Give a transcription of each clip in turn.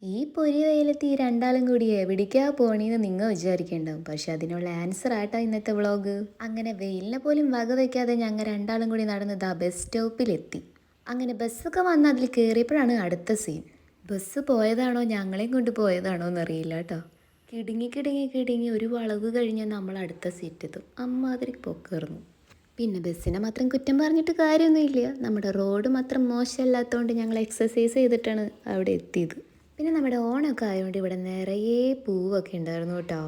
ഈ പൊരി വെയിലത്ത് ഈ രണ്ടാളും കൂടി എവിടേക്കാ പോണീന്ന് നിങ്ങൾ വിചാരിക്കേണ്ടാവും. പക്ഷെ അതിനുള്ള ആൻസർ ആട്ടോ ഇന്നത്തെ വ്ളോഗ്. അങ്ങനെ വെയിലിനെ പോലും വകവയ്ക്കാതെ ഞങ്ങൾ രണ്ടാളും കൂടി നടന്നത് ആ ബസ് സ്റ്റോപ്പിലെത്തി. അങ്ങനെ ബസ്സൊക്കെ വന്ന് അതിൽ കയറിയപ്പോഴാണ് അടുത്ത സീൻ. ബസ് പോയതാണോ ഞങ്ങളെയും കൊണ്ട് പോയതാണോ എന്നറിയില്ല കേട്ടോ. കിടുങ്ങി കിടുങ്ങി കിടുങ്ങി ഒരു വളവ് കഴിഞ്ഞാൽ നമ്മൾ അടുത്ത സീറ്റെത്തും. അമ്മാതിരി പൊക്കേറുന്നു. പിന്നെ ബസ്സിനെ മാത്രം കുറ്റം പറഞ്ഞിട്ട് കാര്യമൊന്നുമില്ല. നമ്മുടെ റോഡ് മാത്രം മോശമല്ലാത്തതുകൊണ്ട് ഞങ്ങൾ എക്സസൈസ് ചെയ്തിട്ടാണ് അവിടെ എത്തിയത്. പിന്നെ നമ്മുടെ ഓണമൊക്കെ ആയതുകൊണ്ട് ഇവിടെ നിറയെ പൂവൊക്കെ ഉണ്ടായിരുന്നു കേട്ടോ.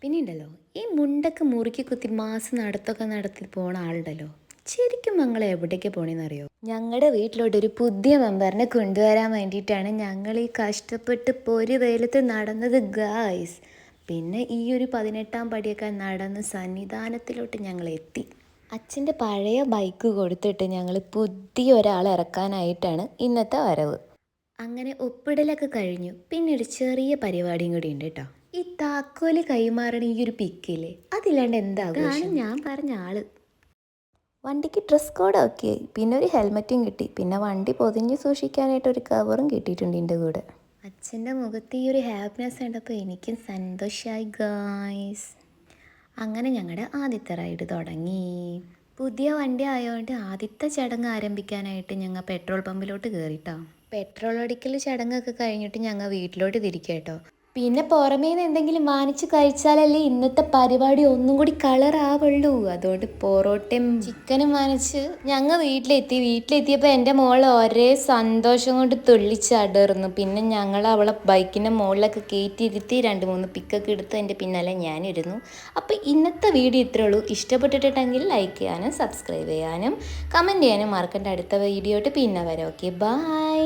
പിന്നെ ഉണ്ടല്ലോ, ഈ മുണ്ടൊക്കെ മുറുക്കി കുത്തി മാസം നടത്തൊക്കെ നടത്തി പോണ ആളുണ്ടല്ലോ, ശരിക്കും ഞങ്ങൾ എവിടേക്ക് പോണേന്നറിയോ? ഞങ്ങളുടെ വീട്ടിലോട്ടൊരു പുതിയ മെമ്പറിനെ കൊണ്ടുവരാൻ വേണ്ടിയിട്ടാണ് ഞങ്ങൾ ഈ കഷ്ടപ്പെട്ട് പൊരി വെയിലത്ത് നടന്നത് ഗായ്സ്. പിന്നെ ഈ ഒരു 18ാം പടിയൊക്കെ നടന്ന് സന്നിധാനത്തിലോട്ട് ഞങ്ങൾ എത്തി. അച്ഛൻ്റെ പഴയ ബൈക്ക് കൊടുത്തിട്ട് ഞങ്ങൾ പുതിയ ഒരാളെ ഇറക്കാനായിട്ടാണ് ഇന്നത്തെ വരവ്. അങ്ങനെ ഒപ്പിടലൊക്കെ കഴിഞ്ഞു. പിന്നെ ഒരു ചെറിയ പരിപാടിയും കൂടി ഉണ്ട് കേട്ടോ. ഈ താക്കോല് കൈമാറണ ഈ ഒരു പിക്കില്ലേ, അതില്ലാണ്ട് എന്താകും ഞാൻ പറഞ്ഞ ആള്. വണ്ടിക്ക് ഡ്രസ് കോഡ് ഒക്കെ ആയി. പിന്നെ ഒരു ഹെൽമറ്റും കിട്ടി. പിന്നെ വണ്ടി പൊതിഞ്ഞ് സൂക്ഷിക്കാനായിട്ട് ഒരു കവറും കിട്ടിയിട്ടുണ്ട് എൻ്റെ കൂടെ. അച്ഛൻ്റെ മുഖത്ത് ഈ ഒരു ഹാപ്പിനെസ് കണ്ടപ്പോൾ എനിക്കും സന്തോഷമായി ഗായ്സ്. അങ്ങനെ ഞങ്ങളുടെ ആദ്യത്തെ റൈഡ് തുടങ്ങി. പുതിയ വണ്ടി ആയതുകൊണ്ട് ആദ്യത്തെ ചടങ്ങ് ആരംഭിക്കാനായിട്ട് ഞങ്ങൾ പെട്രോൾ പമ്പിലോട്ട് കയറിട്ടോ. പെട്രോൾ അടിക്കൽ ചടങ്ങൊക്കെ കഴിഞ്ഞിട്ട് ഞങ്ങൾ വീട്ടിലോട്ട് തിരിക്കേട്ടോ. പിന്നെ പുറമേ നിന്ന് എന്തെങ്കിലും വാങ്ങിച്ച് കഴിച്ചാലല്ലേ ഇന്നത്തെ പരിപാടി ഒന്നും കൂടി കളറാവുള്ളൂ. അതുകൊണ്ട് പൊറോട്ടയും ചിക്കനും വാങ്ങിച്ച് ഞങ്ങൾ വീട്ടിലെത്തിയപ്പോൾ എൻ്റെ മോൾ ഒരേ സന്തോഷം കൊണ്ട് തുള്ളിച്ചാടുന്നു. പിന്നെ ഞങ്ങൾ അവളെ ബൈക്കിൻ്റെ മുകളിലൊക്കെ കയറ്റിയിരുത്തി 2-3 പിക്കൊക്കെ എടുത്ത് എൻ്റെ പിന്നാലെ ഞാനിരുന്നു. അപ്പോൾ ഇന്നത്തെ വീഡിയോ ഇത്രേ ഉള്ളൂ. ഇഷ്ടപ്പെട്ടിട്ടുണ്ടെങ്കിൽ ലൈക്ക് ചെയ്യാനും സബ്സ്ക്രൈബ് ചെയ്യാനും കമൻറ്റ് ചെയ്യാനും മറക്കണ്ട. അടുത്ത വീഡിയോ ആയിട്ട് പിന്നെ വരാം. Okay, by.